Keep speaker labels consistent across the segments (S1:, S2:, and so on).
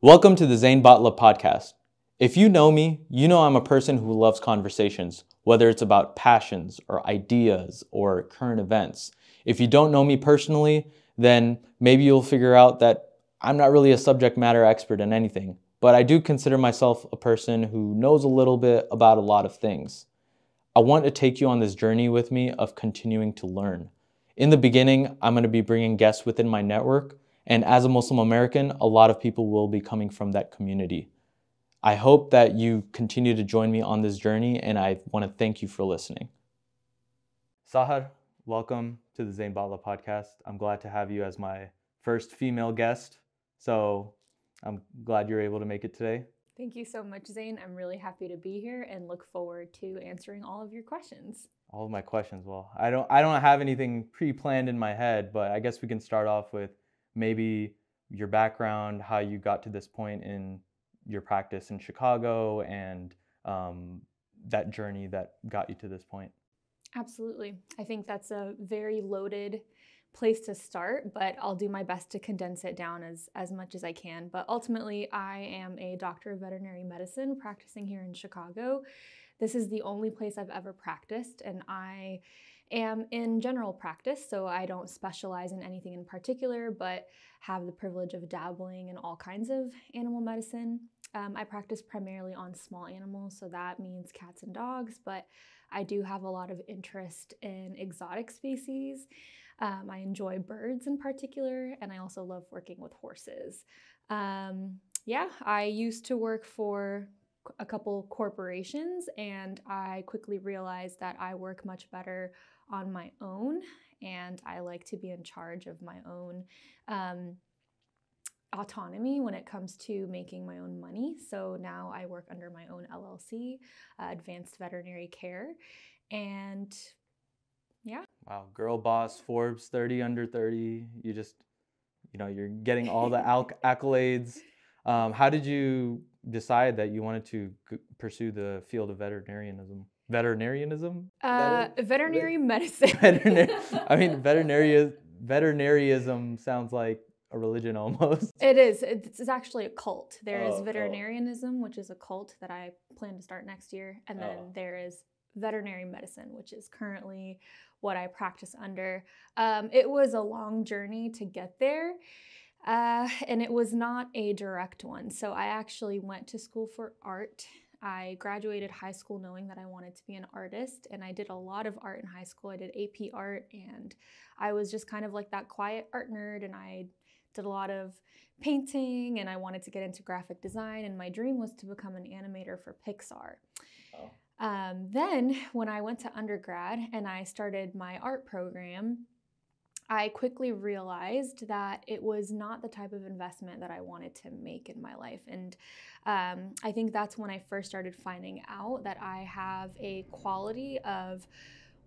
S1: Welcome to the Zain Battla podcast. If you know me, you know I'm a person who loves conversations, whether it's about passions or ideas or current events. If you don't know me personally, then maybe you'll figure out that I'm not really a subject matter expert in anything, but I do consider myself a person who knows a little bit about a lot of things. I want to take you on this journey with me of continuing to learn. In the beginning, I'm going to be bringing guests within my network, and as a Muslim American, a lot of people will be coming from that community. I hope that you continue to join me on this journey, and I want to thank you for listening. Sahar, welcome to the Zain Battla podcast. I'm glad to have you as my first female guest, so I'm glad you're able to make it today.
S2: Thank you so much, Zain. I'm really happy to be here and look forward to answering all of your questions.
S1: All of my questions. Well, I don't have anything pre-planned in my head, but I guess we can start off with maybe your background, how you got to this point in your practice in Chicago, and that journey that got you to this point.
S2: Absolutely. I think that's a very loaded place to start, but I'll do my best to condense it down as much as I can. But ultimately, I am a doctor of veterinary medicine practicing here in Chicago. This is the only place I've ever practiced, and I am in general practice, so I don't specialize in anything in particular, but have the privilege of dabbling in all kinds of animal medicine. I practice primarily on small animals, so that means cats and dogs, but I do have a lot of interest in exotic species. I enjoy birds in particular, and I also love working with horses. I used to work for a couple corporations, and I quickly realized that I work much better on my own, and I like to be in charge of my own autonomy when it comes to making my own money. So now I work under my own LLC, Advanced Veterinary Care, and yeah.
S1: Wow, girl boss, Forbes 30 under 30. You're getting all the accolades. How did you decide that you wanted to pursue the field of veterinarianism? Veterinarianism?
S2: Veterinary medicine.
S1: Veterinarianism sounds like a religion almost.
S2: It is. It's actually a cult. There is veterinarianism, which is a cult that I plan to start next year. And then there is veterinary medicine, which is currently what I practice under. It was a long journey to get there. And it was not a direct one. So I actually went to school for art. I graduated high school knowing that I wanted to be an artist, and I did a lot of art in high school. I did AP art, and I was just kind of like that quiet art nerd, and I did a lot of painting, and I wanted to get into graphic design, and my dream was to become an animator for Pixar. Then when I went to undergrad and I started my art program, I quickly realized that it was not the type of investment that I wanted to make in my life. And I think that's when I first started finding out that I have a quality of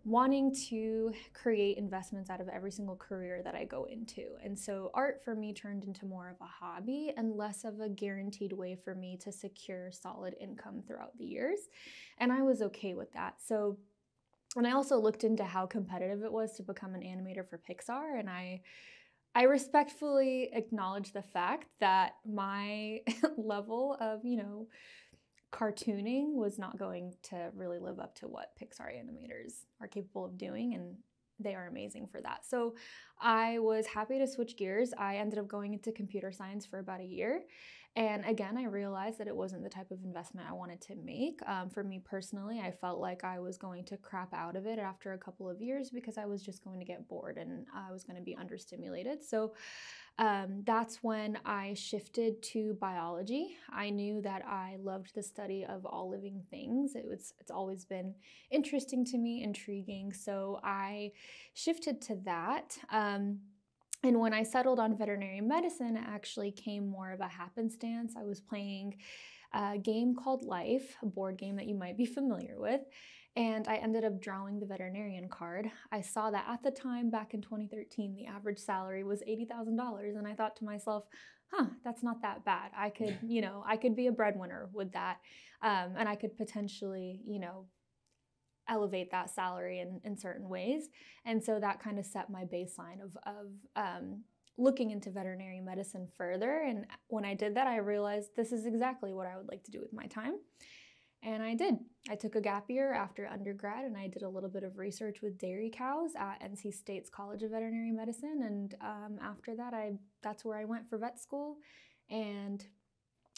S2: wanting to create investments out of every single career that I go into. And so art for me turned into more of a hobby and less of a guaranteed way for me to secure solid income throughout the years. And I was okay with that. And I also looked into how competitive it was to become an animator for Pixar, and I respectfully acknowledge the fact that my level of, cartooning was not going to really live up to what Pixar animators are capable of doing, and they are amazing for that. So I was happy to switch gears. I ended up going into computer science for about a year. And again, I realized that it wasn't the type of investment I wanted to make. For me personally, I felt like I was going to crap out of it after a couple of years because I was just going to get bored and I was going to be understimulated. So that's when I shifted to biology. I knew that I loved the study of all living things. It's always been interesting to me, intriguing. So I shifted to that. And when I settled on veterinary medicine, it actually came more of a happenstance. I was playing a game called Life, a board game that you might be familiar with, and I ended up drawing the veterinarian card. I saw that at the time, back in 2013, the average salary was $80,000, and I thought to myself, that's not that bad. I could, I could be a breadwinner with that, and I could potentially, elevate that salary in certain ways. And so that kind of set my baseline of looking into veterinary medicine further. And when I did that, I realized this is exactly what I would like to do with my time. And I did. I took a gap year after undergrad, and I did a little bit of research with dairy cows at NC State's College of Veterinary Medicine. And after that, that's where I went for vet school. And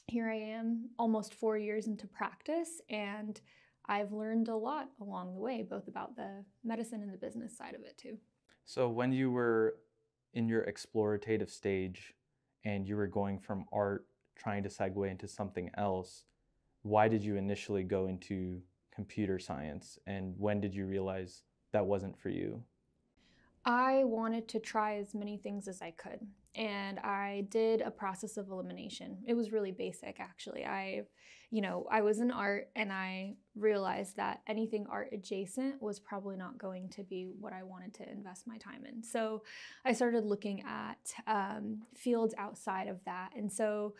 S2: here I am almost 4 years into practice, and I've learned a lot along the way, both about the medicine and the business side of it too.
S1: So when you were in your explorative stage and you were going from art, trying to segue into something else, why did you initially go into computer science, and when did you realize that wasn't for you?
S2: I wanted to try as many things as I could, and I did a process of elimination. It was really basic, actually. I was in art, and I realized that anything art adjacent was probably not going to be what I wanted to invest my time in. So I started looking at fields outside of that. And so,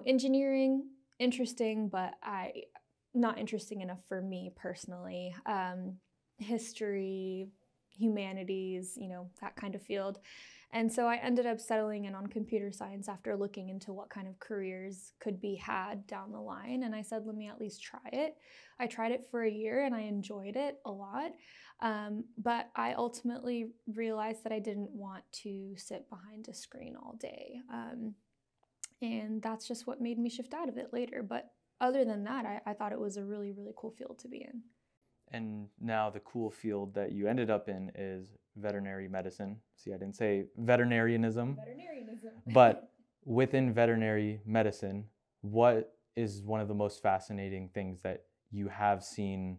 S2: engineering, interesting, but not interesting enough for me personally. History, humanities, that kind of field. And so I ended up settling in on computer science after looking into what kind of careers could be had down the line. And I said, let me at least try it. I tried it for a year and I enjoyed it a lot. But I ultimately realized that I didn't want to sit behind a screen all day. And that's just what made me shift out of it later. But other than that, I thought it was a really, really cool field to be in.
S1: And now the cool field that you ended up in is veterinary medicine. See, I didn't say veterinarianism. But within veterinary medicine, what is one of the most fascinating things that you have seen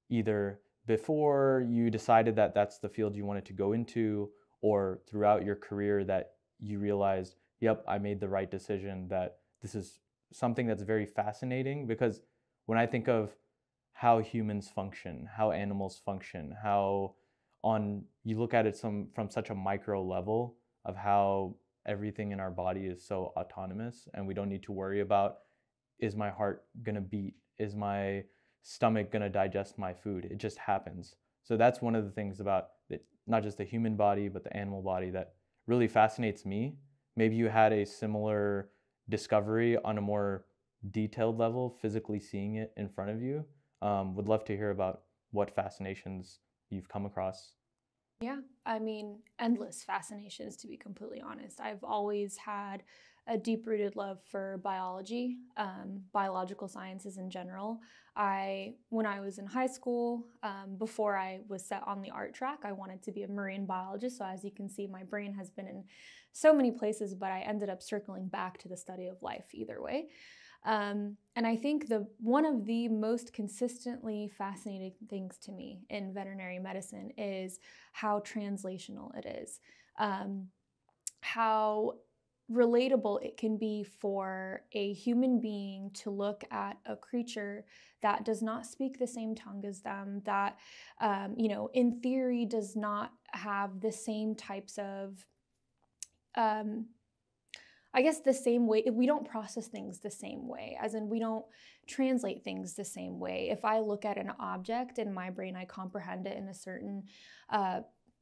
S1: either before you decided that that's the field you wanted to go into, or throughout your career that you realized, yep, I made the right decision, that this is something that's very fascinating? Because when I think of how humans function, how animals function, you look at it from such a micro level of how everything in our body is so autonomous, and we don't need to worry about, is my heart gonna beat? Is my stomach gonna digest my food? It just happens. So that's one of the things about not just the human body, but the animal body that really fascinates me. Maybe you had a similar discovery on a more detailed level, physically seeing it in front of you. Would love to hear about what fascinations you've come across.
S2: Yeah, I mean, endless fascinations, to be completely honest. I've always had a deep-rooted love for biology, biological sciences in general. When I was in high school, before I was set on the art track, I wanted to be a marine biologist. So as you can see, my brain has been in so many places, but I ended up circling back to the study of life either way. And I think one of the most consistently fascinating things to me in veterinary medicine is how translational it is, how relatable it can be for a human being to look at a creature that does not speak the same tongue as them, that, in theory does not have the same types of the same way. We don't process things the same way, as in we don't translate things the same way. If I look at an object in my brain, I comprehend it in a certain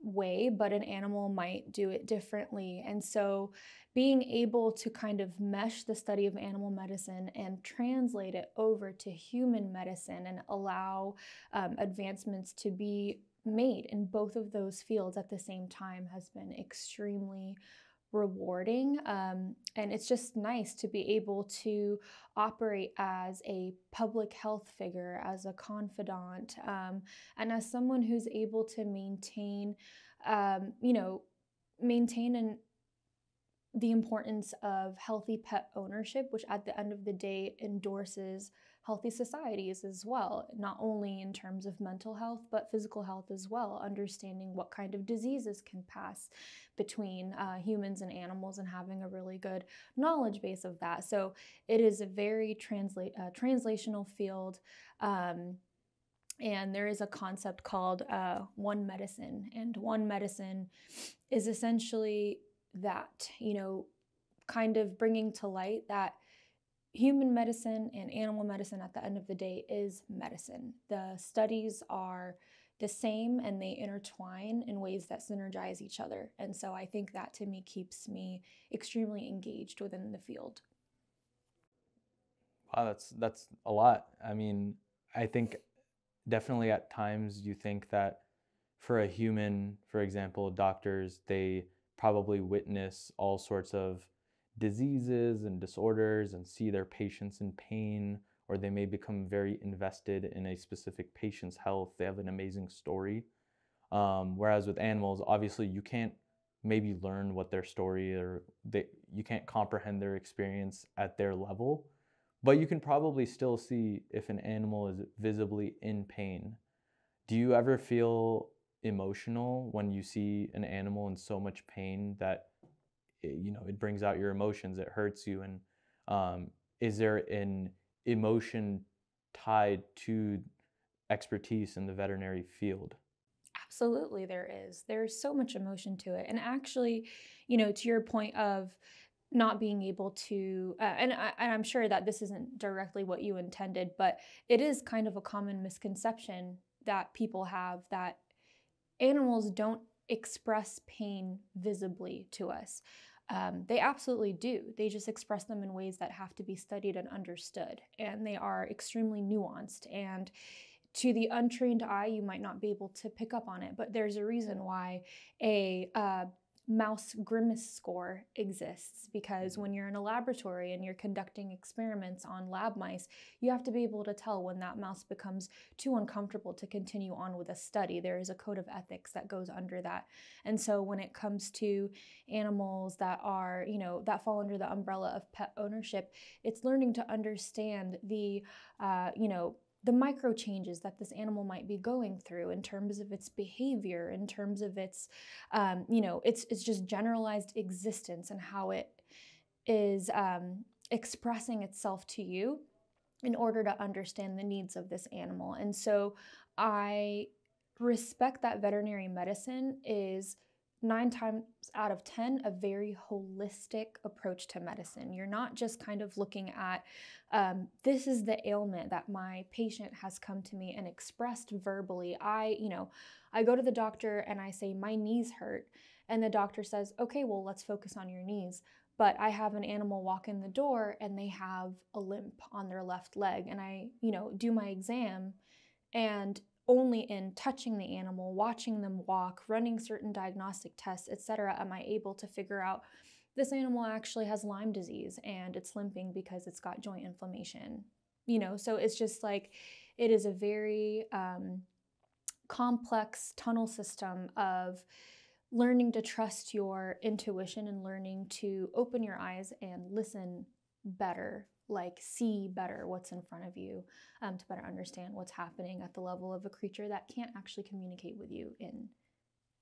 S2: way, but an animal might do it differently. And so being able to kind of mesh the study of animal medicine and translate it over to human medicine and allow advancements to be made in both of those fields at the same time has been extremely rewarding. And it's just nice to be able to operate as a public health figure, as a confidant, and as someone who's able to maintain the importance of healthy pet ownership, which at the end of the day endorses healthy societies as well, not only in terms of mental health, but physical health as well, understanding what kind of diseases can pass between humans and animals and having a really good knowledge base of that. So it is a very translational field. And there is a concept called one medicine. And one medicine is essentially that, kind of bringing to light that human medicine and animal medicine at the end of the day is medicine. The studies are the same and they intertwine in ways that synergize each other. And so I think that to me keeps me extremely engaged within the field.
S1: Wow, that's a lot. I mean, I think definitely at times you think that for a human, for example, doctors, they probably witness all sorts of diseases and disorders and see their patients in pain, or they may become very invested in a specific patient's health. They have an amazing story. Whereas with animals, obviously you can't maybe learn what their story you can't comprehend their experience at their level, but you can probably still see if an animal is visibly in pain. Do you ever feel emotional when you see an animal in so much pain that it brings out your emotions, it hurts you? And is there an emotion tied to expertise in the veterinary field?
S2: Absolutely, there is. There's so much emotion to it. And actually, to your point of not being able to, and I'm sure that this isn't directly what you intended, but it is kind of a common misconception that people have that animals don't express pain visibly to us. They absolutely do. They just express them in ways that have to be studied and understood, and they are extremely nuanced. And to the untrained eye, you might not be able to pick up on it, but there's a reason why a mouse grimace score exists, because when you're in a laboratory and you're conducting experiments on lab mice, you have to be able to tell when that mouse becomes too uncomfortable to continue on with a study. There is a code of ethics that goes under that. And so when it comes to animals that are, that fall under the umbrella of pet ownership, it's learning to understand the micro changes that this animal might be going through in terms of its behavior, in terms of its, it's just generalized existence and how it is expressing itself to you in order to understand the needs of this animal. And so I respect that veterinary medicine is 9 times out of 10 a very holistic approach to medicine. You're not just kind of looking at this is the ailment that my patient has come to me and expressed verbally. I go to the doctor and I say my knees hurt, and the doctor says, okay, well, let's focus on your knees. But I have an animal walk in the door and they have a limp on their left leg, and I do my exam, and only in touching the animal, watching them walk, running certain diagnostic tests, etc., am I able to figure out this animal actually has Lyme disease and it's limping because it's got joint inflammation. So it's just like, it is a very complex tunnel system of learning to trust your intuition and learning to open your eyes and listen better, like see better what's in front of you, to better understand what's happening at the level of a creature that can't actually communicate with you in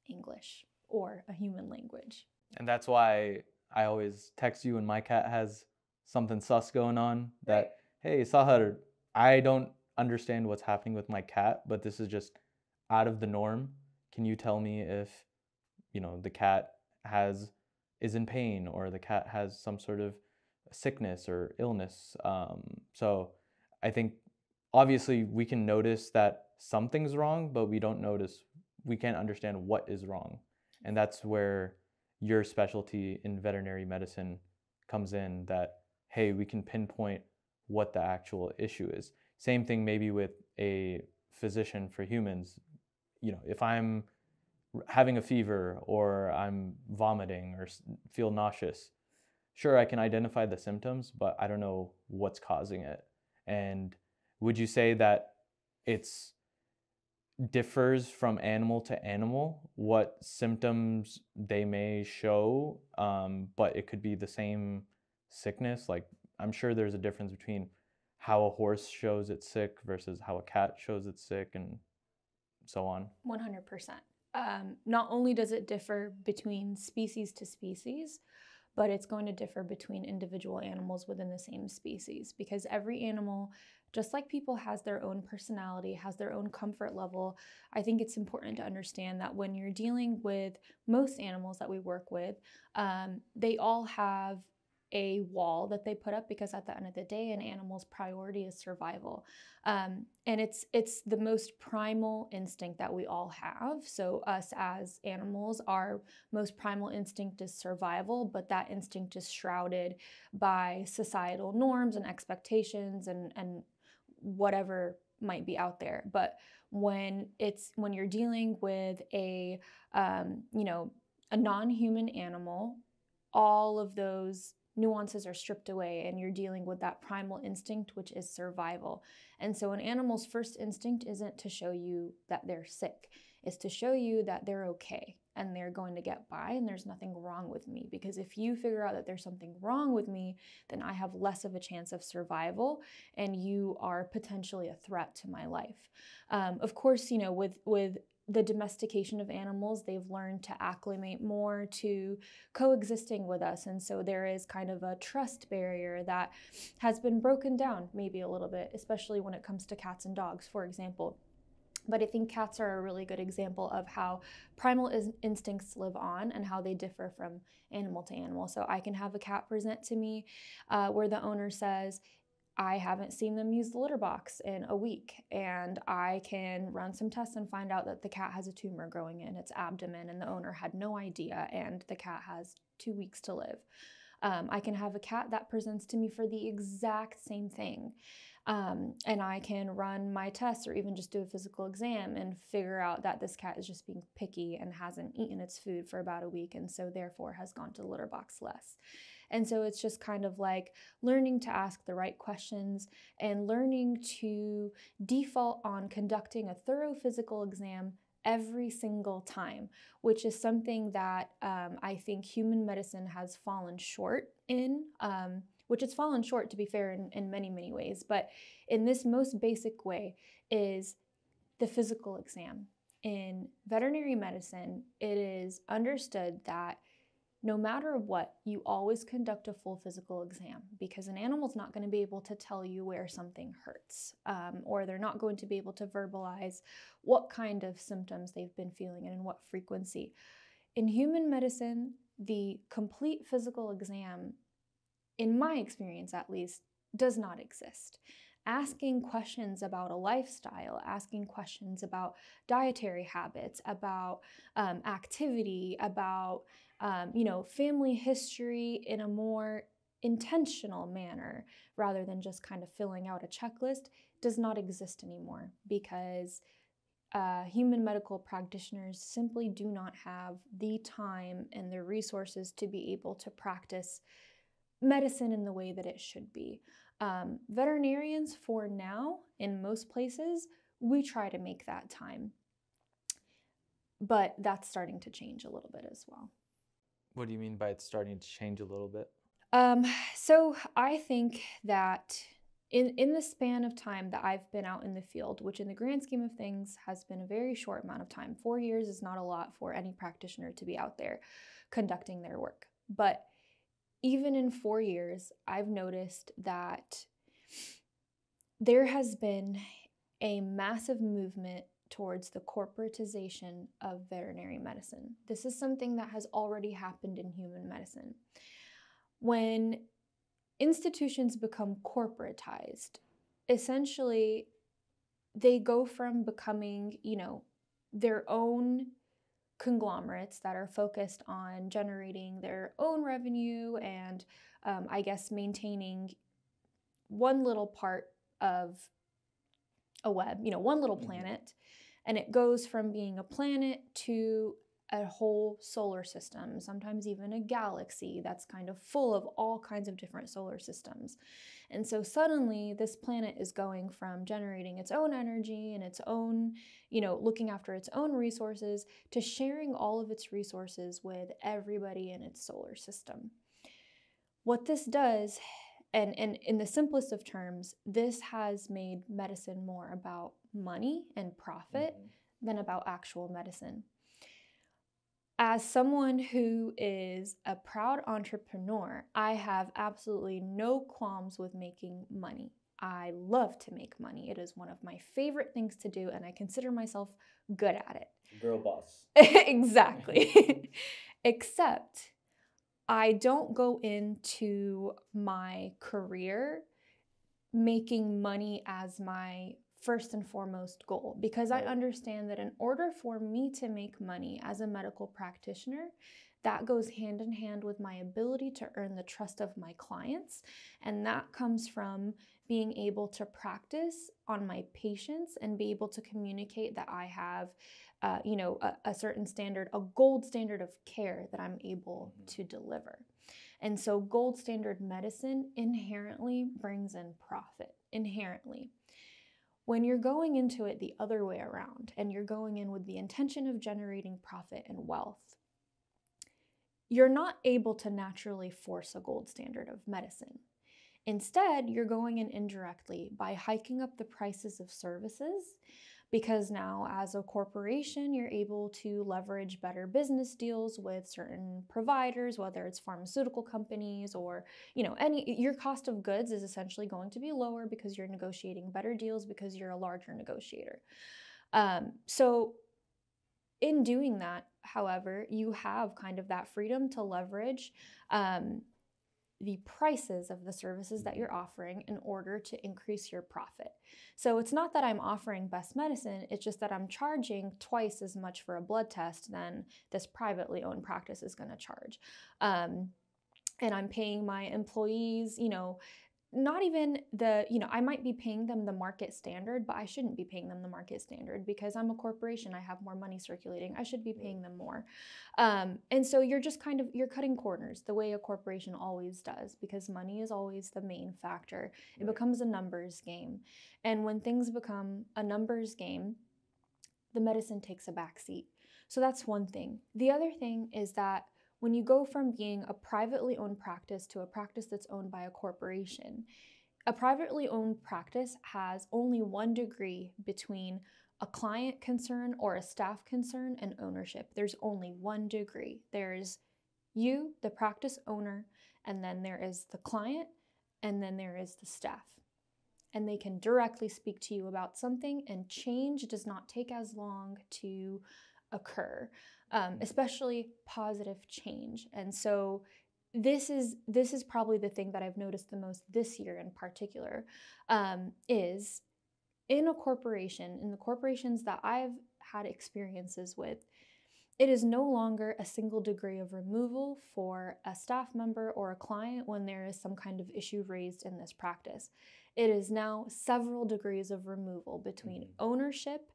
S2: English or a human language.
S1: And that's why I always text you when my cat has something sus going on, that, hey, Sahar, I don't understand what's happening with my cat, but this is just out of the norm. Can you tell me if, the cat is in pain, or the cat has some sort of sickness or illness? So I think obviously we can notice that something's wrong, but we can't understand what is wrong. And that's where your specialty in veterinary medicine comes in, that, hey, we can pinpoint what the actual issue is. Same thing maybe with a physician for humans. If I'm having a fever or I'm vomiting or feel nauseous, sure, I can identify the symptoms, but I don't know what's causing it. And would you say that it's differs from animal to animal what symptoms they may show, but it could be the same sickness? Like, I'm sure there's a difference between how a horse shows it's sick versus how a cat shows it's sick, and so on.
S2: 100%. Not only does it differ between species to species, but it's going to differ between individual animals within the same species, because every animal, just like people, has their own personality, has their own comfort level. I think it's important to understand that when you're dealing with most animals that we work with, they all have a wall that they put up, because at the end of the day, an animal's priority is survival. And it's the most primal instinct that we all have. So us as animals, our most primal instinct is survival, but that instinct is shrouded by societal norms and expectations and whatever might be out there. But when you're dealing with a non-human animal, all of those nuances are stripped away, and you're dealing with that primal instinct, which is survival. And so an animal's first instinct isn't to show you that they're sick. It's to show you that they're okay and they're going to get by and there's nothing wrong with me. Because if you figure out that there's something wrong with me, then I have less of a chance of survival and you are potentially a threat to my life. Of course, with the domestication of animals, they've learned to acclimate more to coexisting with us. And so there is kind of a trust barrier that has been broken down maybe a little bit, especially when it comes to cats and dogs, for example. But I think cats are a really good example of how primal instincts live on and how they differ from animal to animal. So I can have a cat present to me where the owner says, I haven't seen them use the litter box in a week, and I can run some tests and find out that the cat has a tumor growing in its abdomen and the owner had no idea, and the cat has 2 weeks to live. I can have a cat that presents to me for the exact same thing. And I can run my tests or even just do a physical exam and figure out that this cat is just being picky and hasn't eaten its food for about a week, and so therefore has gone to the litter box less. And so it's just kind of like learning to ask the right questions and learning to default on conducting a thorough physical exam every single time, which is something that I think human medicine has fallen short in, which it's fallen short, to be fair, in many, many ways. But in this most basic way is the physical exam. In veterinary medicine, it is understood that no matter what, you always conduct a full physical exam, because an animal's not going to be able to tell you where something hurts, or they're not going to be able to verbalize what kind of symptoms they've been feeling and in what frequency. In human medicine, the complete physical exam, in my experience at least, does not exist. Asking questions about a lifestyle, asking questions about dietary habits, about activity, about family history in a more intentional manner rather than just kind of filling out a checklist does not exist anymore, because human medical practitioners simply do not have the time and the resources to be able to practice medicine in the way that it should be. Veterinarians, for now, in most places, we try to make that time. But that's starting to change a little bit as well.
S1: What do you mean by it's starting to change a little bit?
S2: So I think that in the span of time that I've been out in the field, which in the grand scheme of things has been a very short amount of time, 4 years is not a lot for any practitioner to be out there conducting their work. But even in 4 years, I've noticed that there has been a massive movement towards the corporatization of veterinary medicine. This is something that has already happened in human medicine. When institutions become corporatized, essentially they go from becoming, their own conglomerates that are focused on generating their own revenue and maintaining one little part of a web, one little planet. And it goes from being a planet to a whole solar system, sometimes even a galaxy that's kind of full of all kinds of different solar systems. And so suddenly this planet is going from generating its own energy and its own, looking after its own resources, to sharing all of its resources with everybody in its solar system. What this does, and in the simplest of terms, this has made medicine more about money and profit than about actual medicine. As someone who is a proud entrepreneur, I have absolutely no qualms with making money. I love to make money. It is one of my favorite things to do, and I consider myself good at it.
S1: Girl boss.
S2: Exactly. Except I don't go into my career making money as my first and foremost goal, because I understand that in order for me to make money as a medical practitioner, that goes hand in hand with my ability to earn the trust of my clients. And that comes from being able to practice on my patients and be able to communicate that I have, a certain standard, a gold standard of care that I'm able to deliver. And so gold standard medicine inherently brings in profit, inherently. When you're going into it the other way around and you're going in with the intention of generating profit and wealth, you're not able to naturally force a gold standard of medicine. Instead, you're going in indirectly by hiking up the prices of services, because now as a corporation, you're able to leverage better business deals with certain providers, whether it's pharmaceutical companies or, your cost of goods is essentially going to be lower because you're negotiating better deals because you're a larger negotiator. So in doing that, however, you have kind of that freedom to leverage the prices of the services that you're offering in order to increase your profit. So it's not that I'm offering best medicine, it's just that I'm charging twice as much for a blood test than this privately owned practice is going to charge. And I'm paying my employees, not even I might be paying them the market standard, but I shouldn't be paying them the market standard because I'm a corporation. I have more money circulating. I should be paying them more. And so you're just you're cutting corners the way a corporation always does, because money is always the main factor. It becomes a numbers game. And when things become a numbers game, the medicine takes a backseat. So that's one thing. The other thing is that when you go from being a privately owned practice to a practice that's owned by a corporation, a privately owned practice has only one degree between a client concern or a staff concern and ownership. There's only one degree. There's you, the practice owner, and then there is the client, and then there is the staff. And they can directly speak to you about something, and change does not take as long to occur. Especially positive change. And so this is probably the thing that I've noticed the most this year in particular, is in a corporation, in the corporations that I've had experiences with, it is no longer a single degree of removal for a staff member or a client when there is some kind of issue raised in this practice. It is now several degrees of removal between ownership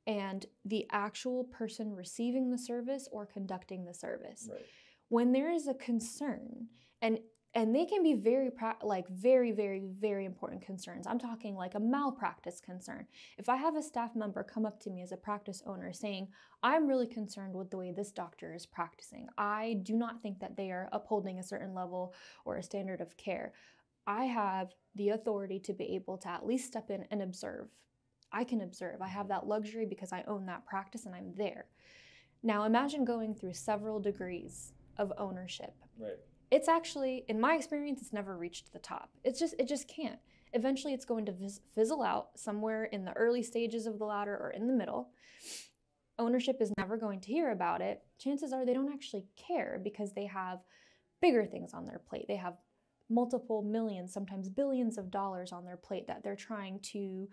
S2: and the actual person receiving the service or conducting the service. Right. When there is a concern, and they can be very, very, very important concerns. I'm talking like a malpractice concern. If I have a staff member come up to me as a practice owner saying, I'm really concerned with the way this doctor is practicing. I do not think that they are upholding a certain level or a standard of care. I have the authority to be able to at least step in and observe. I can observe. I have that luxury because I own that practice and I'm there. Now imagine going through several degrees of ownership. Right. It's actually, in my experience, it's never reached the top. It just can't. Eventually it's going to fizzle out somewhere in the early stages of the ladder or in the middle. Ownership is never going to hear about it. Chances are they don't actually care because they have bigger things on their plate. They have multiple millions, sometimes billions of dollars on their plate that they're trying to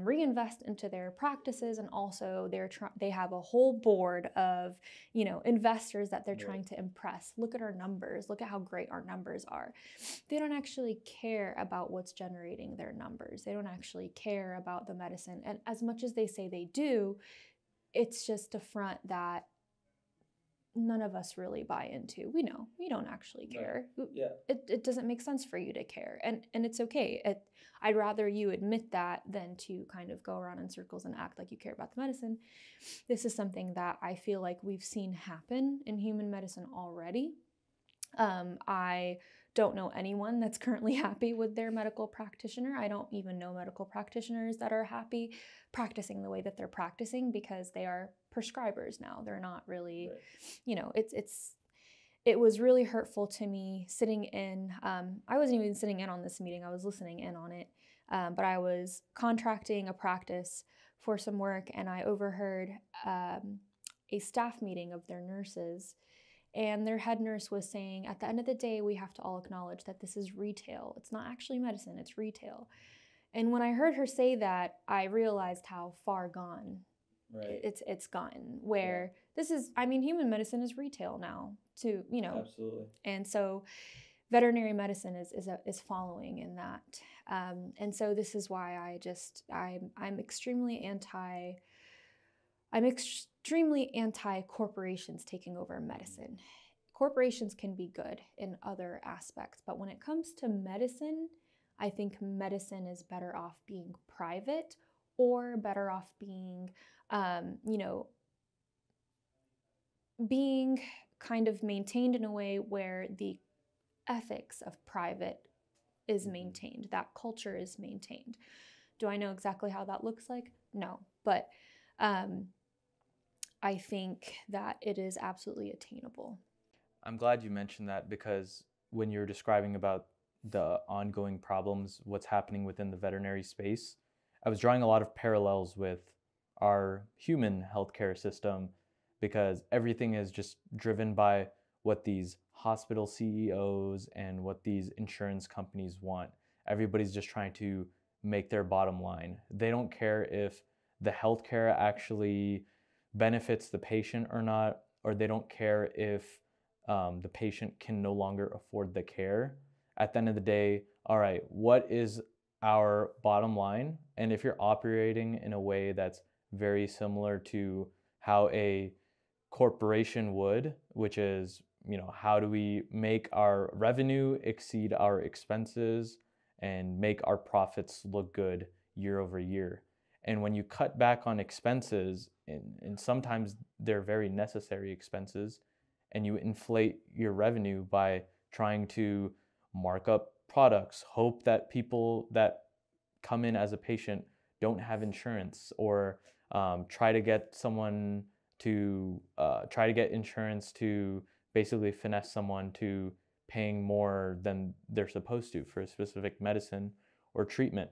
S2: reinvest into their practices, and also they have a whole board of investors that they're trying to impress. Look at our numbers. Look at how great our numbers are. They don't actually care about what's generating their numbers. They don't actually care about the medicine, and as much as they say they do, it's just a front that none of us really buy into. We know we don't actually care. No. Yeah. It doesn't make sense for you to care, and it's okay. I'd rather you admit that than to kind of go around in circles and act like you care about the medicine. This is something that I feel like we've seen happen in human medicine already. I don't know anyone that's currently happy with their medical practitioner. I don't even know medical practitioners that are happy practicing the way that they're practicing because they are prescribers now. They're not really, it was really hurtful to me sitting in, I wasn't even sitting in on this meeting, I was listening in on it, but I was contracting a practice for some work and I overheard a staff meeting of their nurses. And their head nurse was saying, at the end of the day, we have to all acknowledge that this is retail. It's not actually medicine, it's retail. And when I heard her say that, I realized how far gone it's gotten, where this is, I mean, human medicine is retail now too, you know.
S1: Absolutely.
S2: And so veterinary medicine is following in that. And so this is why I'm extremely anti corporations taking over medicine. Corporations can be good in other aspects, but when it comes to medicine, I think medicine is better off being private or better off being, being kind of maintained in a way where the ethics of private is maintained, that culture is maintained. Do I know exactly how that looks like? No, but I think that it is absolutely attainable.
S1: I'm glad you mentioned that, because when you're describing about the ongoing problems, what's happening within the veterinary space, I was drawing a lot of parallels with our human healthcare system, because everything is just driven by what these hospital CEOs and what these insurance companies want. Everybody's just trying to make their bottom line. They don't care if the healthcare actually benefits the patient or not, or they don't care if the patient can no longer afford the care. At the end of the day, all right, what is our bottom line? And if you're operating in a way that's very similar to how a corporation would, which is, how do we make our revenue exceed our expenses and make our profits look good year over year? And when you cut back on expenses, and sometimes they're very necessary expenses, and you inflate your revenue by trying to mark up products, hope that people that come in as a patient don't have insurance, or try to get insurance to basically finesse someone to paying more than they're supposed to for a specific medicine or treatment.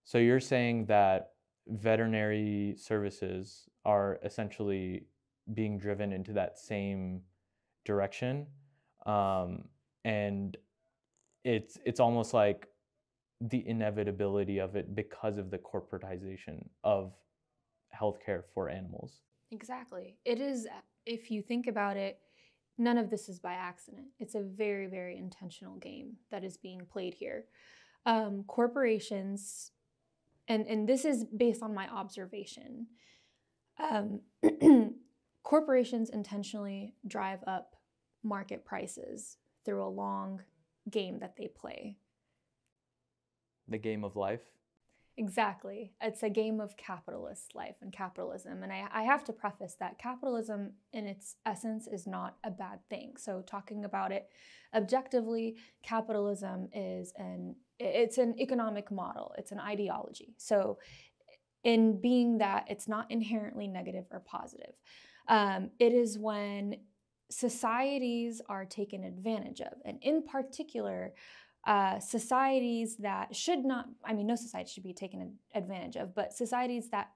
S1: So you're saying that veterinary services are essentially being driven into that same direction, and it's almost like the inevitability of it because of the corporatization of healthcare for animals.
S2: Exactly. It is, if you think about it, none of this is by accident. It's a very, very intentional game that is being played here. Corporations, and this is based on my observation, corporations intentionally drive up market prices through a long game that they play.
S1: The game of life?
S2: Exactly. It's a game of capitalist life and capitalism. And I have to preface that capitalism in its essence is not a bad thing. So talking about it objectively, capitalism it's an economic model. It's an ideology. So in being that, it's not inherently negative or positive. It is when societies are taken advantage of. And in particular, societies that should not, no society should be taken advantage of, but societies that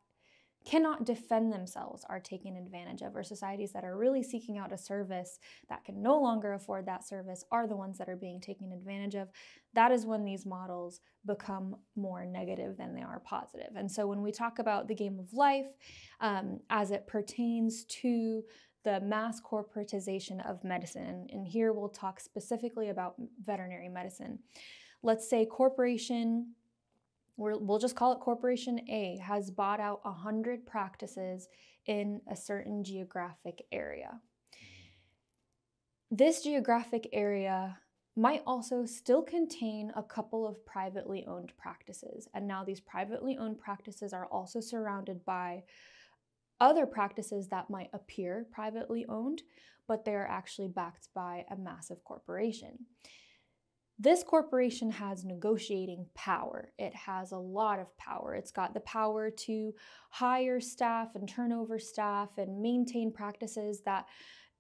S2: cannot defend themselves are taken advantage of, or societies that are really seeking out a service that can no longer afford that service are the ones that are being taken advantage of. That is when these models become more negative than they are positive. And so when we talk about the game of life, as it pertains to the mass corporatization of medicine, and here we'll talk specifically about veterinary medicine. Let's say we'll just call it Corporation A, has bought out 100 practices in a certain geographic area. This geographic area might also still contain a couple of privately owned practices. And now these privately owned practices are also surrounded by other practices that might appear privately owned, but they're actually backed by a massive corporation. This corporation has negotiating power. It has a lot of power. It's got the power to hire staff and turnover staff and maintain practices that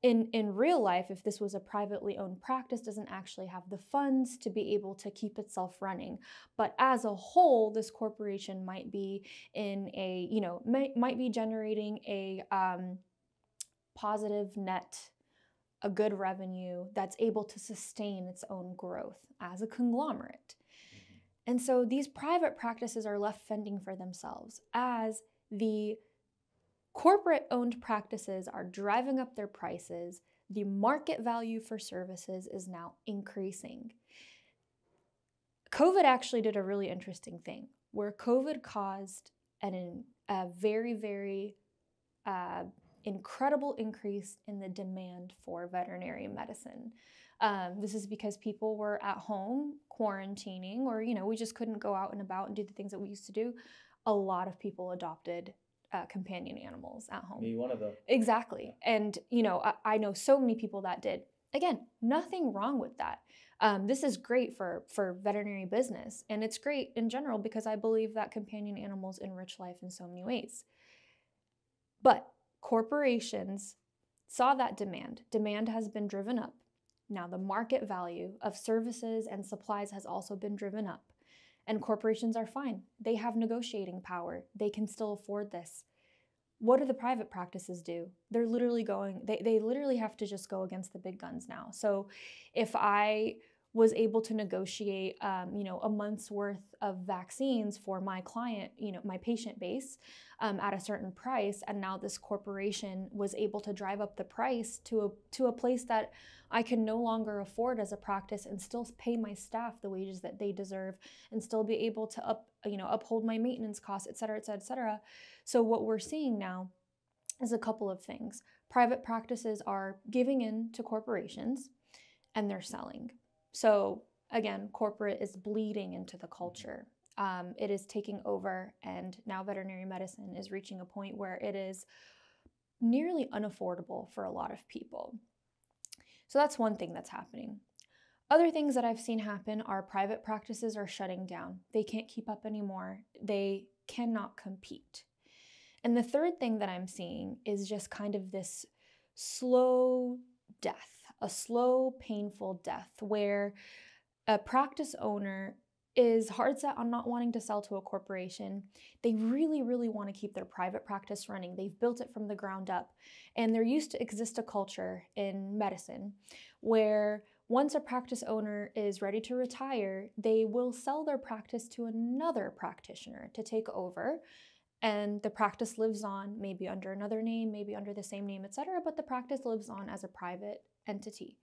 S2: in real life, if this was a privately owned practice, doesn't actually have the funds to be able to keep itself running. But as a whole, this corporation might be might be generating a positive net a good revenue that's able to sustain its own growth as a conglomerate. And so these private practices are left fending for themselves as the corporate-owned practices are driving up their prices. The market value for services is now increasing. COVID actually did a really interesting thing where COVID caused a very, very incredible increase in the demand for veterinary medicine. This is because people were at home quarantining, or, we just couldn't go out and about and do the things that we used to do. A lot of people adopted companion animals at home.
S1: Me, one of them.
S2: Exactly. And, I know so many people that did. Again, nothing wrong with that. This is great for veterinary business. And it's great in general because I believe that companion animals enrich life in so many ways. But corporations saw that demand. Demand has been driven up. Now the market value of services and supplies has also been driven up. And corporations are fine. They have negotiating power. They can still afford this. What do the private practices do? They're literally they literally have to just go against the big guns now. So if I was able to negotiate, a month's worth of vaccines for my client, my patient base at a certain price, and now this corporation was able to drive up the price to a place that I can no longer afford as a practice and still pay my staff the wages that they deserve and still be able to uphold my maintenance costs, et cetera, et cetera, et cetera. So what we're seeing now is a couple of things. Private practices are giving in to corporations and they're selling. So again, corporate is bleeding into the culture. It is taking over, and now veterinary medicine is reaching a point where it is nearly unaffordable for a lot of people. So that's one thing that's happening. Other things that I've seen happen are private practices are shutting down. They can't keep up anymore. They cannot compete. And the third thing that I'm seeing is just kind of this slow death. A slow, painful death where a practice owner is hard set on not wanting to sell to a corporation. They really, really want to keep their private practice running. They've built it from the ground up. And there used to exist a culture in medicine where once a practice owner is ready to retire, they will sell their practice to another practitioner to take over. And the practice lives on, maybe under another name, maybe under the same name, etc., but the practice lives on as a private entity.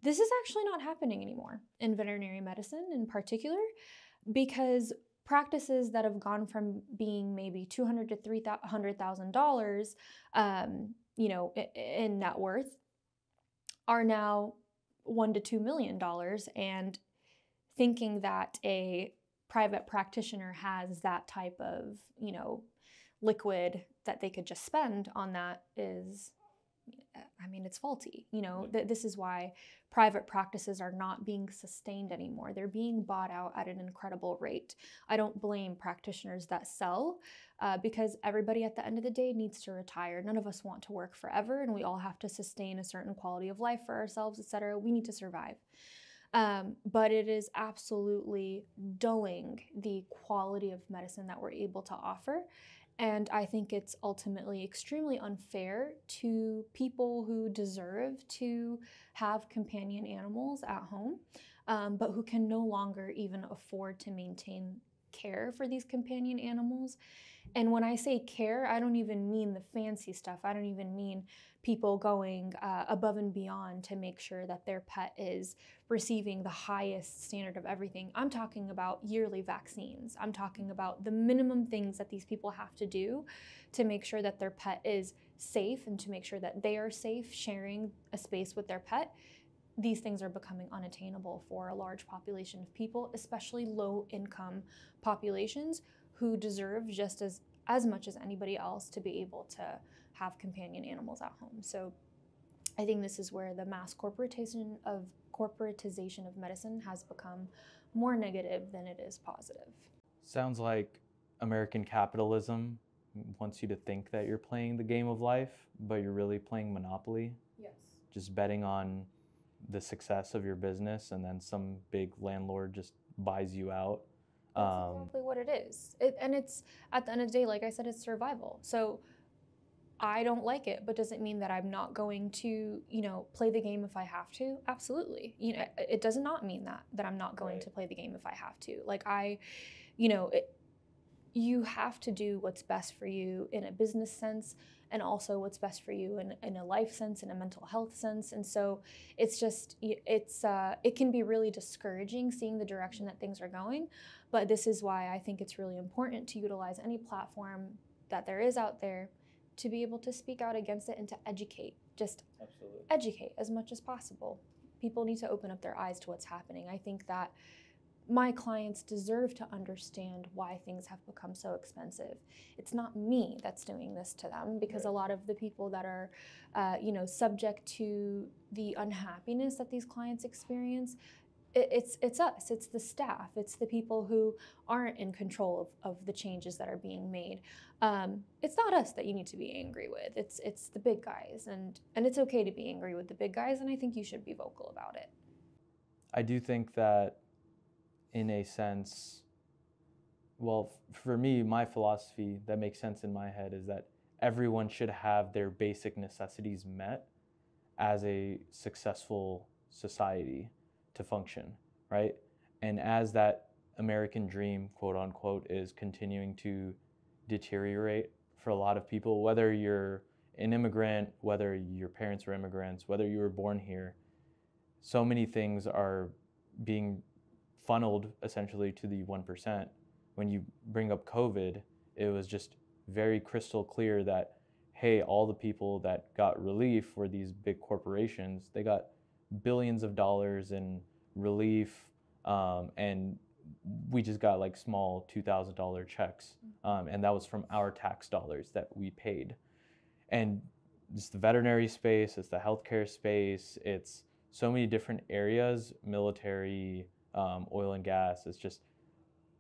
S2: This is actually not happening anymore in veterinary medicine in particular, because practices that have gone from being maybe $200,000 to $300,000, in net worth, are now $1 to $2 million, and thinking that a private practitioner has that type of, liquid that they could just spend on that is, it's faulty. This is why private practices are not being sustained anymore. They're being bought out at an incredible rate. I don't blame practitioners that sell because everybody at the end of the day needs to retire. None of us want to work forever, and we all have to sustain a certain quality of life for ourselves, etc. We need to survive. But it is absolutely dulling the quality of medicine that we're able to offer. And I think it's ultimately extremely unfair to people who deserve to have companion animals at home, but who can no longer even afford to maintain care for these companion animals. And when I say care, I don't even mean the fancy stuff. I don't even mean people going above and beyond to make sure that their pet is receiving the highest standard of everything. I'm talking about yearly vaccines. I'm talking about the minimum things that these people have to do to make sure that their pet is safe and to make sure that they are safe sharing a space with their pet. These things are becoming unattainable for a large population of people, especially low-income populations who deserve just as much as anybody else to be able to have companion animals at home. So I think this is where the mass corporatization of medicine has become more negative than it is positive.
S1: Sounds like American capitalism wants you to think that you're playing the game of life, but you're really playing Monopoly.
S2: Yes.
S1: Just betting on the success of your business, and then some big landlord just buys you out.
S2: That's exactly what it is. And it's, at the end of the day, like I said, it's survival. So I don't like it, but does it mean that I'm not going to, play the game if I have to? Absolutely. It does not mean that I'm not going to play the game if I have to. Like you have to do what's best for you in a business sense, and also what's best for you in a life sense, in a mental health sense. And so it can be really discouraging seeing the direction that things are going. But this is why I think it's really important to utilize any platform that there is out there to be able to speak out against it and to educate. Just
S1: Absolutely.
S2: Educate as much as possible. People need to open up their eyes to what's happening. I think that my clients deserve to understand why things have become so expensive. It's not me that's doing this to them, because a lot of the people that are, subject to the unhappiness that these clients experience, it's us, it's the staff, it's the people who aren't in control of the changes that are being made. It's not us that you need to be angry with. It's the big guys, and it's okay to be angry with the big guys, and I think you should be vocal about it.
S1: I do think that, in a sense, well, for me, my philosophy that makes sense in my head is that everyone should have their basic necessities met as a successful society to function, right? And as that American dream, quote unquote, is continuing to deteriorate for a lot of people, whether you're an immigrant, whether your parents were immigrants, whether you were born here, so many things are being funneled essentially to the 1%. When you bring up COVID, it was just very crystal clear that, hey, all the people that got relief were these big corporations. They got billions of dollars in relief, and we just got like small $2,000 checks, and that was from our tax dollars that we paid. And it's the veterinary space, it's the healthcare space, it's so many different areas, military, oil and gas. It's just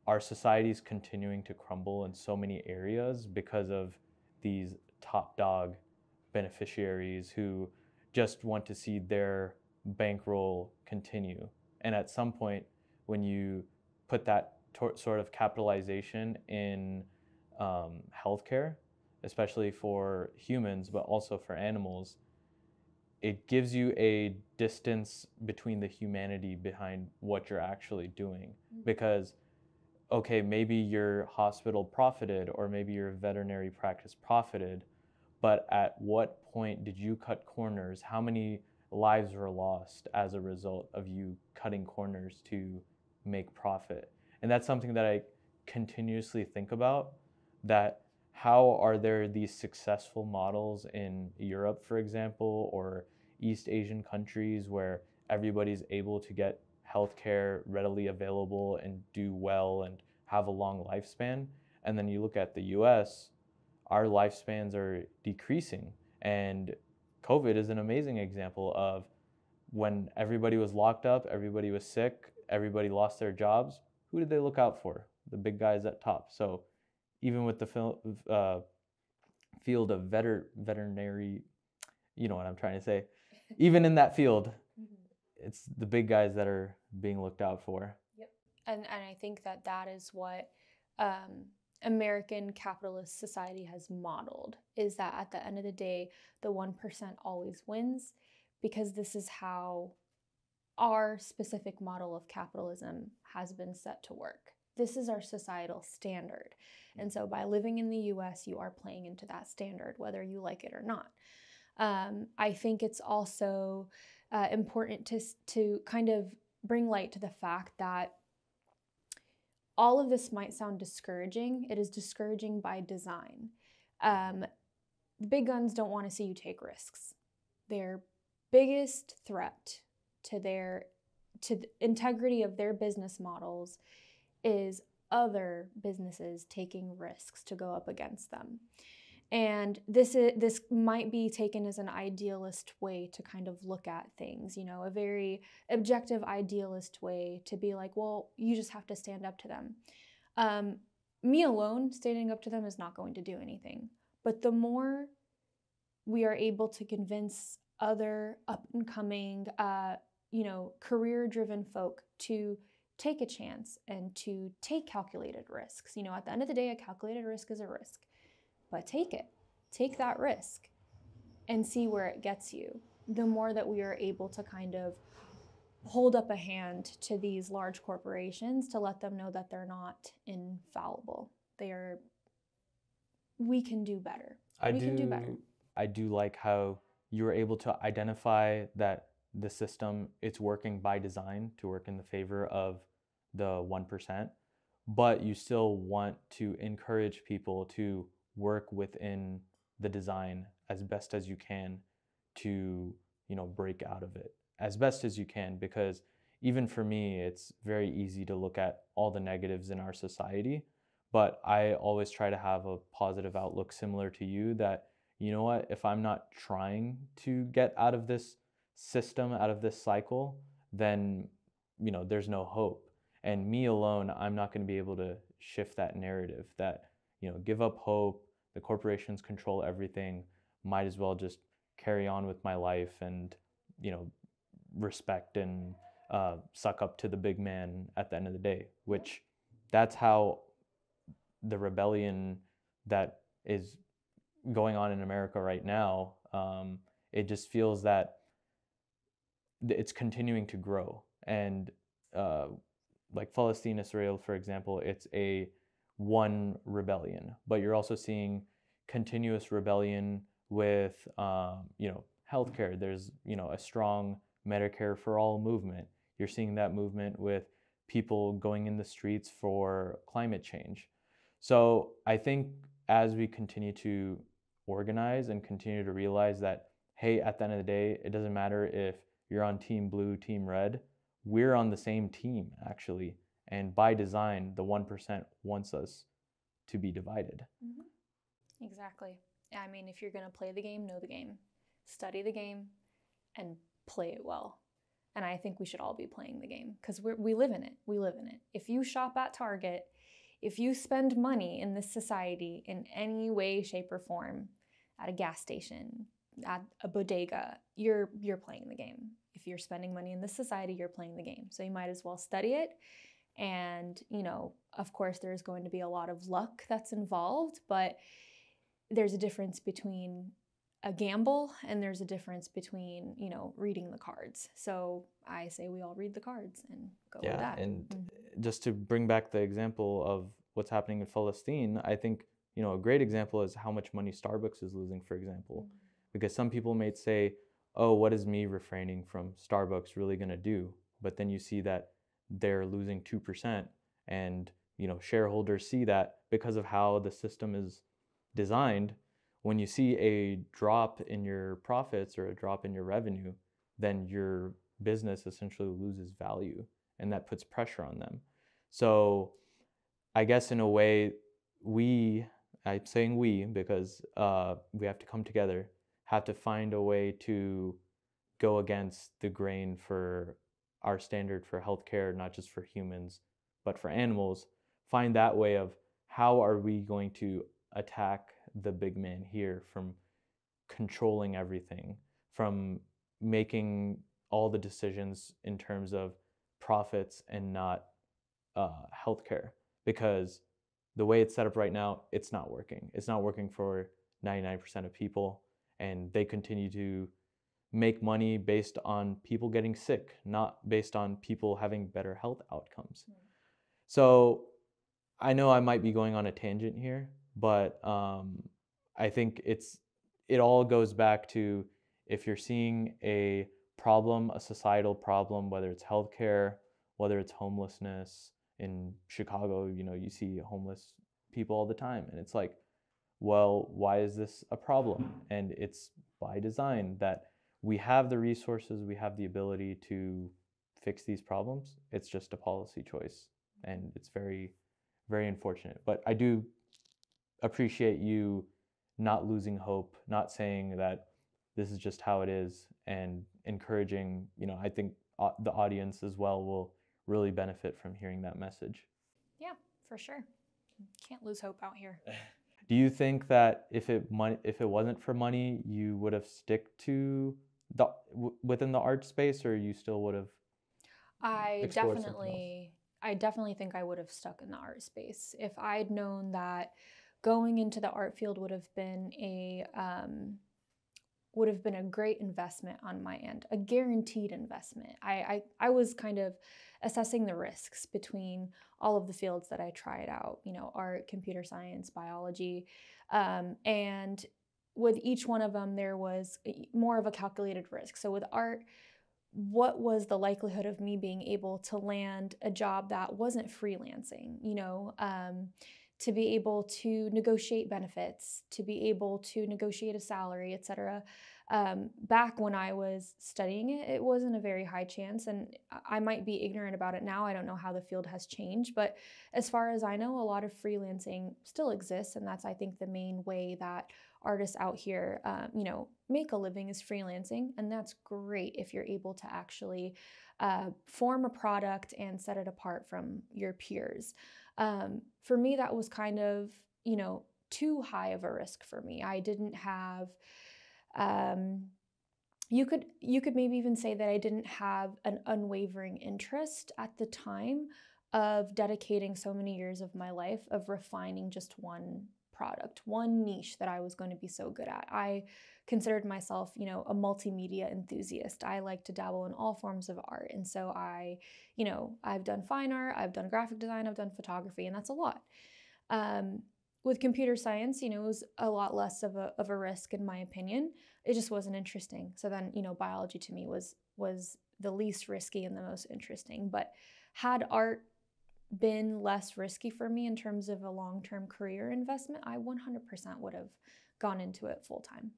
S1: our society is continuing to crumble in so many areas because of these top dog beneficiaries who just want to see their bankroll continue. And at some point, when you put that sort of capitalization in healthcare, especially for humans, but also for animals, it gives you a distance between the humanity behind what you're actually doing. Because, okay, maybe your hospital profited, or maybe your veterinary practice profited, but at what point did you cut corners? How many lives were lost as a result of you cutting corners to make profit? And that's something that I continuously think about, that how are there these successful models in Europe, for example, or East Asian countries where everybody's able to get healthcare readily available and do well and have a long lifespan? And then you look at the US, our lifespans are decreasing. And COVID is an amazing example of when everybody was locked up, everybody was sick, everybody lost their jobs, who did they look out for? The big guys at top. So even with the field of veterinary, you know what I'm trying to say, even in that field, it's the big guys that are being looked out for.
S2: Yep. And I think that is what American capitalist society has modeled, is that at the end of the day, the 1% always wins, because this is how our specific model of capitalism has been set to work. This is our societal standard. And so by living in the US, you are playing into that standard, whether you like it or not. I think it's also important to kind of bring light to the fact that all of this might sound discouraging. It is discouraging by design. The big guns don't want to see you take risks. Their biggest threat to the integrity of their business models is other businesses taking risks to go up against them. And this might be taken as an idealist way to kind of look at things, a very objective idealist way to be like, well, you just have to stand up to them. Me alone standing up to them is not going to do anything. But the more we are able to convince other up-and-coming, career-driven folk to take a chance and to take calculated risks. At the end of the day, a calculated risk is a risk, but take it. take that risk and see where it gets you. The more that we are able to kind of hold up a hand to these large corporations to let them know that they're not infallible. We can do better. We can do better.
S1: I do like how you were able to identify that the system, it's working by design to work in the favor of the 1%, but you still want to encourage people to work within the design as best as you can to, break out of it as best as you can, because even for me, it's very easy to look at all the negatives in our society, but I always try to have a positive outlook similar to you that, you know what, if I'm not trying to get out of this system, out of this cycle, then, there's no hope. And me alone, I'm not going to be able to shift that narrative that, give up hope, the corporations control everything, might as well just carry on with my life and, respect and suck up to the big man at the end of the day, which that's how the rebellion that is going on in America right now, it just feels that it's continuing to grow. And like Palestine, Israel, for example, it's a one rebellion, but you're also seeing continuous rebellion with, healthcare. There's, a strong Medicare for all movement. You're seeing that movement with people going in the streets for climate change. So I think as we continue to organize and continue to realize that, hey, at the end of the day, it doesn't matter if you're on team blue, team red, we're on the same team actually. And by design, the 1% wants us to be divided.
S2: Mm-hmm. Exactly. I mean, if you're going to play the game, know the game, study the game, and play it well. And I think we should all be playing the game because we live in it. We live in it. If you shop at Target, if you spend money in this society in any way, shape, or form, at a gas station, at a bodega, you're playing the game. If you're spending money in this society, you're playing the game. So you might as well study it. And, of course, there's going to be a lot of luck that's involved, but there's a difference between a gamble and there's a difference between, reading the cards. So I say we all read the cards and go with that.
S1: And just to bring back the example of what's happening in Palestine, I think, a great example is how much money Starbucks is losing, for example, because some people may say, oh, what is me refraining from Starbucks really going to do? But then you see that they're losing 2% and, shareholders see that because of how the system is designed. When you see a drop in your profits or a drop in your revenue, then your business essentially loses value and that puts pressure on them. So I guess in a way, I'm saying we because we have to come together, have to find a way to go against the grain for our standard for healthcare, not just for humans, but for animals. Find that way of how are we going to attack the big man here from controlling everything, from making all the decisions in terms of profits and not healthcare, because the way it's set up right now, it's not working. It's not working for 99% of people, and they continue to make money based on people getting sick, not based on people having better health outcomes. So I know I might be going on a tangent here, but I think it all goes back to if you're seeing a problem, a societal problem, whether it's healthcare, whether it's homelessness. In Chicago, you see homeless people all the time, and it's like, well, why is this a problem? And it's by design that we have the resources, we have the ability to fix these problems. It's just a policy choice, and it's very, very unfortunate. But I do appreciate you not losing hope, not saying that this is just how it is, and encouraging, I think the audience as well will really benefit from hearing that message.
S2: Yeah, for sure. Can't lose hope out here.
S1: Do you think that if it wasn't for money, you would have stick to within the art space, or you still would have?
S2: I definitely think I would have stuck in the art space if I'd known that going into the art field would have been a great investment on my end, a guaranteed investment. I was kind of assessing the risks between all of the fields that I tried out, art, computer science, biology, and with each one of them, there was more of a calculated risk. So with art, what was the likelihood of me being able to land a job that wasn't freelancing, to be able to negotiate benefits, to be able to negotiate a salary, etc. Back when I was studying it, it wasn't a very high chance, and I might be ignorant about it now. I don't know how the field has changed, but as far as I know, a lot of freelancing still exists, and that's, I think, the main way that artists out here, make a living is freelancing, and that's great if you're able to actually form a product and set it apart from your peers. For me, that was kind of, too high of a risk for me. I didn't have, you could maybe even say that I didn't have an unwavering interest at the time of dedicating so many years of my life of refining just one product, one niche that I was going to be so good at. I considered myself, a multimedia enthusiast. I like to dabble in all forms of art. And so I've done fine art, I've done graphic design, I've done photography, and that's a lot. With computer science, it was a lot less of a risk in my opinion. It just wasn't interesting. So then, biology to me was the least risky and the most interesting. But had art been less risky for me in terms of a long-term career investment, I 100% would have gone into it full time.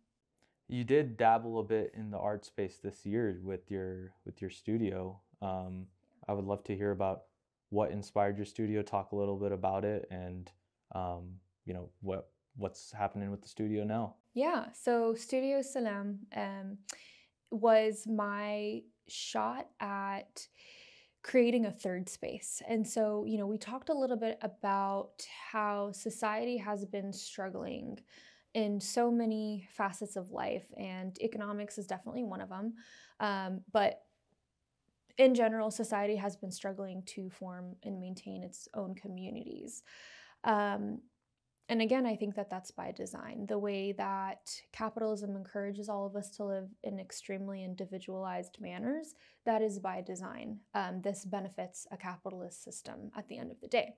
S1: You did dabble a bit in the art space this year with your studio. I would love to hear about what inspired your studio, talk a little bit about it, and what's happening with the studio now.
S2: Yeah, so Studio Salam was my shot at creating a third space. And so, we talked a little bit about how society has been struggling in so many facets of life, and economics is definitely one of them. But in general, society has been struggling to form and maintain its own communities. And again, I think that that's by design. The way that capitalism encourages all of us to live in extremely individualized manners, that is by design. This benefits a capitalist system at the end of the day.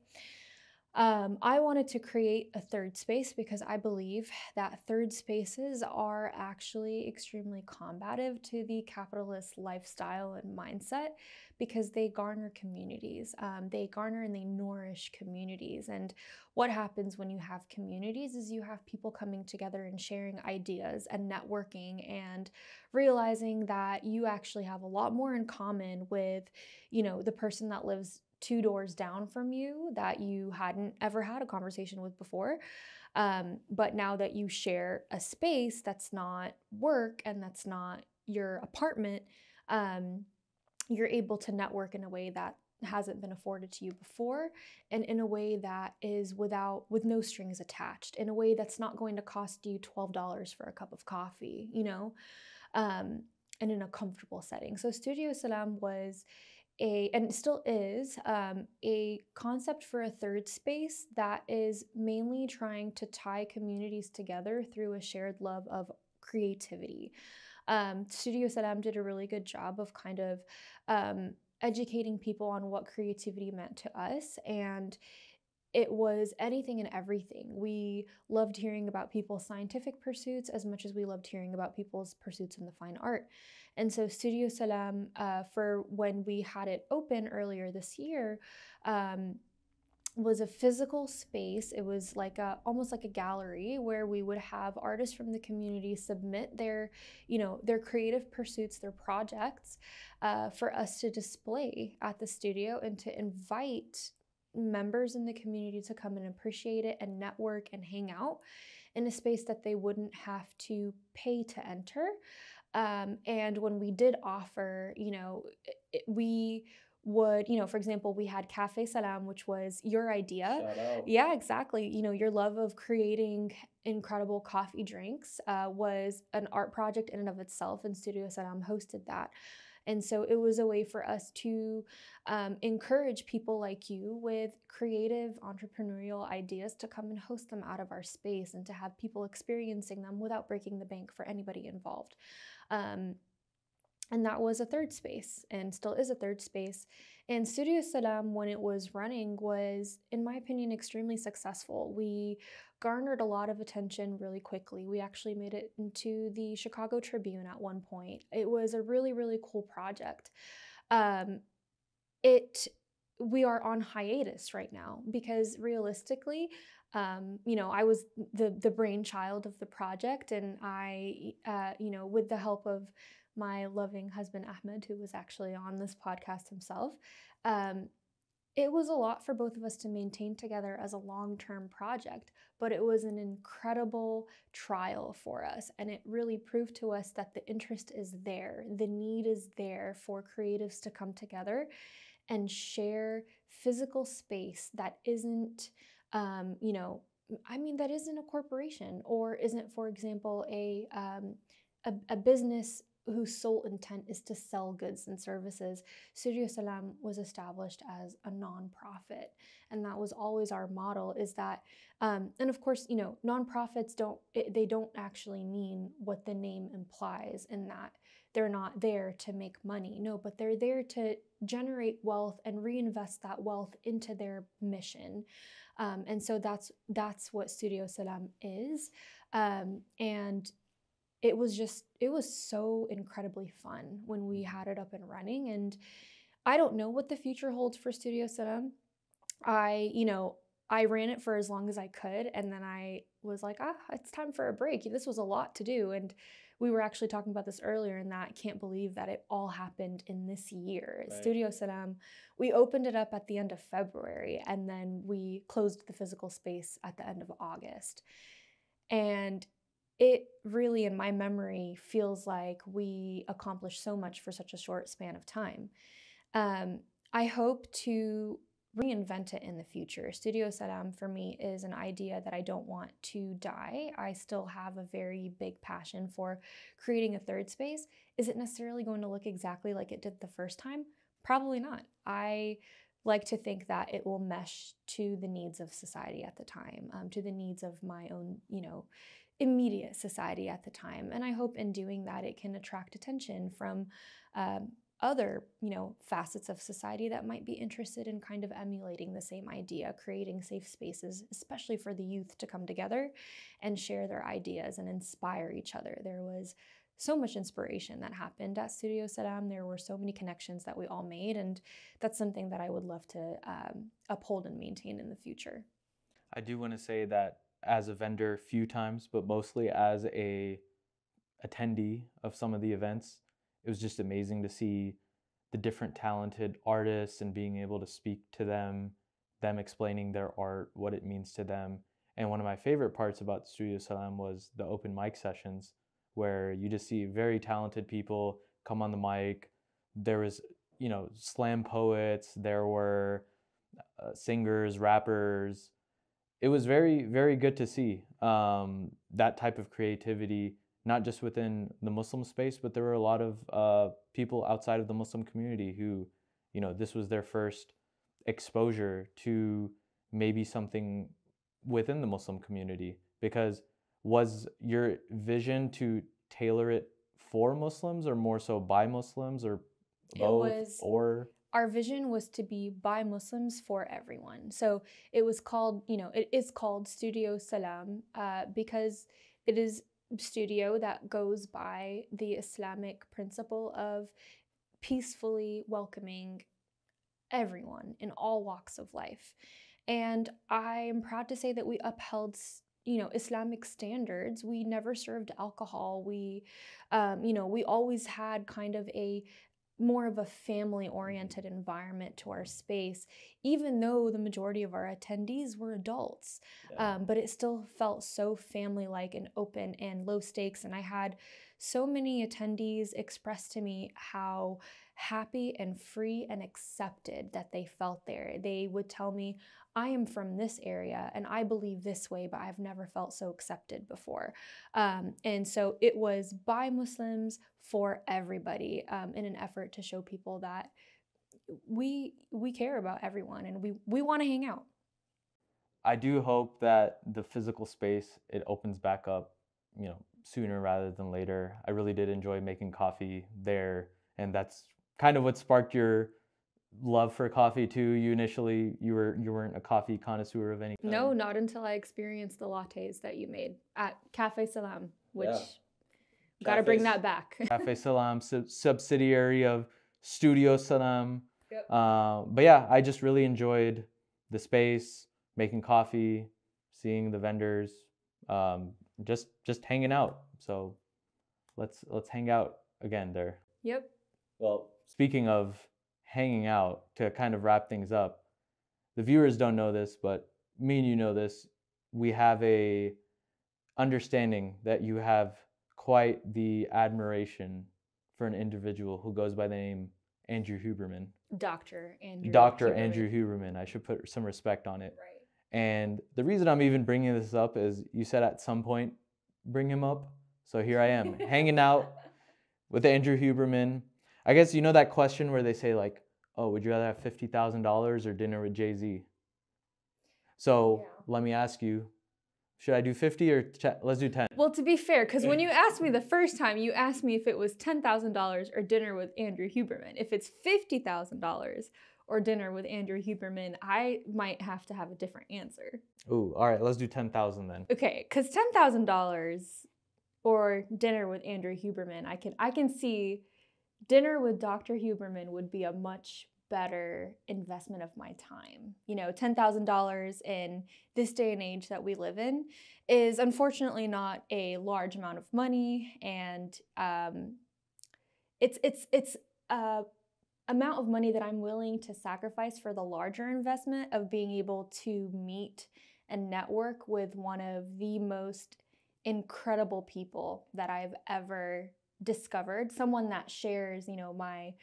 S2: I wanted to create a third space because I believe that third spaces are actually extremely combative to the capitalist lifestyle and mindset, because they garner communities. They garner and they nourish communities. And what happens when you have communities is you have people coming together and sharing ideas and networking and realizing that you actually have a lot more in common with, the person that lives 2 doors down from you that you hadn't ever had a conversation with before. But now that you share a space that's not work and that's not your apartment, you're able to network in a way that hasn't been afforded to you before, and in a way that is with no strings attached, in a way that's not going to cost you $12 for a cup of coffee, and in a comfortable setting. So Studio Salam was and still is, a concept for a third space that is mainly trying to tie communities together through a shared love of creativity. Studio Salam did a really good job of kind of educating people on what creativity meant to us, and it was anything and everything. We loved hearing about people's scientific pursuits as much as we loved hearing about people's pursuits in the fine art. And so Studio Salam, for when we had it open earlier this year, was a physical space. It was like almost like a gallery where we would have artists from the community submit their creative pursuits, their projects, for us to display at the studio and to invite members in the community to come and appreciate it and network and hang out in a space that they wouldn't have to pay to enter. And when we did offer, we would, for example, we had Cafe Salam, which was your idea.
S1: Shout out.
S2: Yeah, exactly. Your love of creating incredible coffee drinks was an art project in and of itself, and Studio Salam hosted that. And so it was a way for us to encourage people like you with creative entrepreneurial ideas to come and host them out of our space and to have people experiencing them without breaking the bank for anybody involved. And that was a third space and still is a third space. And Studio Salam, when it was running, was, in my opinion, extremely successful. We garnered a lot of attention really quickly. We actually made it into the Chicago Tribune at one point. It was a really, really cool project. We are on hiatus right now because realistically, I was the brainchild of the project, and I, with the help of my loving husband, Ahmed, who was actually on this podcast himself, it was a lot for both of us to maintain together as a long-term project, but it was an incredible trial for us. And it really proved to us that the interest is there. The need is there for creatives to come together and share physical space that isn't, that isn't a corporation or isn't, for example, a business whose sole intent is to sell goods and services. Studio Salam was established as a nonprofit, and that was always our model, is that, and of course, nonprofits don't actually mean what the name implies, in that they're not there to make money. No, but they're there to generate wealth and reinvest that wealth into their mission. And so that's what Studio Salam is. And it was so incredibly fun when we had it up and running. And I don't know what the future holds for Studio Salam. I ran it for as long as I could, and then I was like, it's time for a break. This was a lot to do. And we were actually talking about this earlier, and that I can't believe that it all happened in this year. Right. Studio Salam, we opened it up at the end of February, and then we closed the physical space at the end of August. And it really, in my memory, feels like we accomplished so much for such a short span of time. I hope to reinvent it in the future. Studio Salam for me is an idea that I don't want to die. I still have a very big passion for creating a third space. Is it necessarily going to look exactly like it did the first time? Probably not. I like to think that it will mesh to the needs of society at the time, to the needs of my own, immediate society at the time. And I hope in doing that, it can attract attention from other, facets of society that might be interested in kind of emulating the same idea, creating safe spaces, especially for the youth to come together and share their ideas and inspire each other. There was so much inspiration that happened at Studio Salam. There were so many connections that we all made, and that's something that I would love to uphold and maintain in the future.
S1: I do want to say that as a vendor, few times, but mostly as a attendee of some of the events, it was just amazing to see the different talented artists and being able to speak to them explaining their art, what it means to them. And one of my favorite parts about Studio Salam was the open mic sessions, where you just see very talented people come on the mic. There was, slam poets, there were singers, rappers. It was very, very good to see that type of creativity, not just within the Muslim space, but there were a lot of people outside of the Muslim community who, this was their first exposure to maybe something within the Muslim community. Because was your vision to tailor it for Muslims or more so by Muslims, or both?
S2: Our vision was to be by Muslims for everyone. So it was called, it is called Studio Salam because it is studio that goes by the Islamic principle of peacefully welcoming everyone in all walks of life. And I am proud to say that we upheld Islamic standards. We never served alcohol. We always had kind of more of a family-oriented environment to our space, even though the majority of our attendees were adults. Yeah. But it still felt so family-like and open and low stakes. And I had so many attendees expressed to me how happy and free and accepted that they felt there. They would tell me, I am from this area and I believe this way, but I've never felt so accepted before. And so it was by Muslims for everybody, in an effort to show people that we care about everyone and we want to hang out.
S1: I do hope that the physical space, it opens back up, sooner rather than later. I really did enjoy making coffee there, and that's kind of what sparked your love for coffee too. You weren't a coffee connoisseur of any kind.
S2: No, not until I experienced the lattes that you made at Cafe Salam, which got to bring that back.
S1: Cafe Salam, subsidiary of Studio Salam.
S2: Yep.
S1: But yeah, I just really enjoyed the space, making coffee, seeing the vendors, just hanging out. So let's hang out again there.
S2: Yep.
S1: Well, speaking of hanging out, to kind of wrap things up, the viewers don't know this, but me and you know this. We have a understanding that you have quite the admiration for an individual who goes by the name Andrew Huberman.
S2: Dr.
S1: Andrew Huberman. I should put some respect on it.
S2: Right.
S1: And the reason I'm even bringing this up is you said at some point, bring him up. So here I am, hanging out with Andrew Huberman. I guess you know that question where they say like, oh, would you rather have $50,000 or dinner with Jay-Z? So let me ask you, should I do 50 or let's do 10?
S2: Well, to be fair, because when you asked me the first time, you asked me if it was $10,000 or dinner with Andrew Huberman. If it's $50,000 or dinner with Andrew Huberman, I might have to have a different answer.
S1: Ooh, all right, let's do 10,000 then.
S2: Okay, because $10,000 or dinner with Andrew Huberman, I can see dinner with Dr. Huberman would be a much better investment of my time. $10,000 in this day and age that we live in is unfortunately not a large amount of money, and it's a amount of money that I'm willing to sacrifice for the larger investment of being able to meet and network with one of the most incredible people that I've ever discovered, someone that shares, my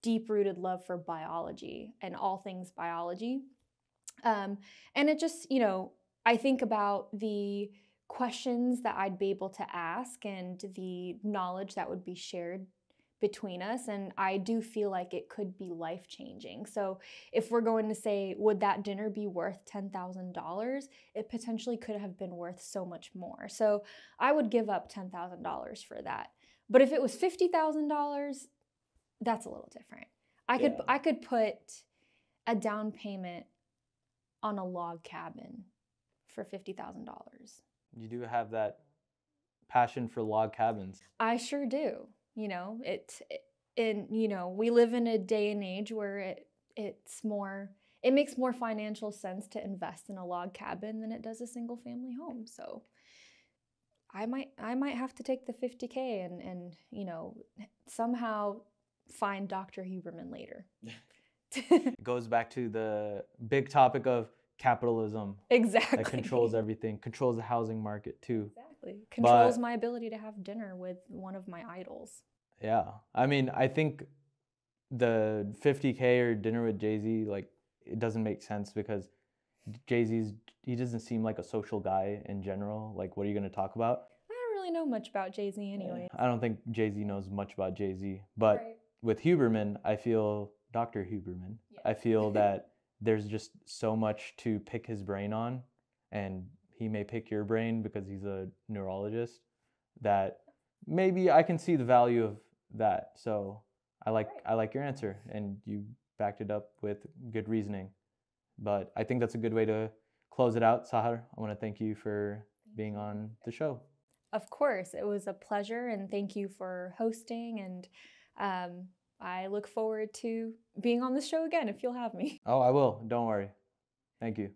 S2: deep-rooted love for biology and all things biology. And it just, I think about the questions that I'd be able to ask and the knowledge that would be shared between us, and I do feel like it could be life-changing. So if we're going to say, would that dinner be worth $10,000? It potentially could have been worth so much more. So I would give up $10,000 for that. But if it was $50,000, that's a little different. I could put a down payment on a log cabin for $50,000.
S1: You do have that passion for log cabins.
S2: I sure do. We live in a day and age where it makes more financial sense to invest in a log cabin than it does a single family home. So I might have to take the $50K and somehow find Dr. Huberman later.
S1: It goes back to the big topic of capitalism.
S2: Exactly.
S1: That controls everything, controls the housing market too.
S2: Exactly. Controls my ability to have dinner with one of my idols.
S1: Yeah. I mean, I think the $50K or dinner with Jay-Z, like, it doesn't make sense because he doesn't seem like a social guy in general. Like, what are you going to talk about?
S2: I don't really know much about Jay-Z anyway.
S1: I don't think Jay-Z knows much about Jay-Z. But with Huberman, I feel, Dr. Huberman, I feel that there's just so much to pick his brain on, and he may pick your brain because he's a neurologist, that maybe I can see the value of that. So I like your answer, and you backed it up with good reasoning. But I think that's a good way to close it out. Sahar, I want to thank you for being on the show.
S2: Of course, it was a pleasure, and thank you for hosting, and I look forward to being on the show again if you'll have me.
S1: Oh, I will. Don't worry. Thank you.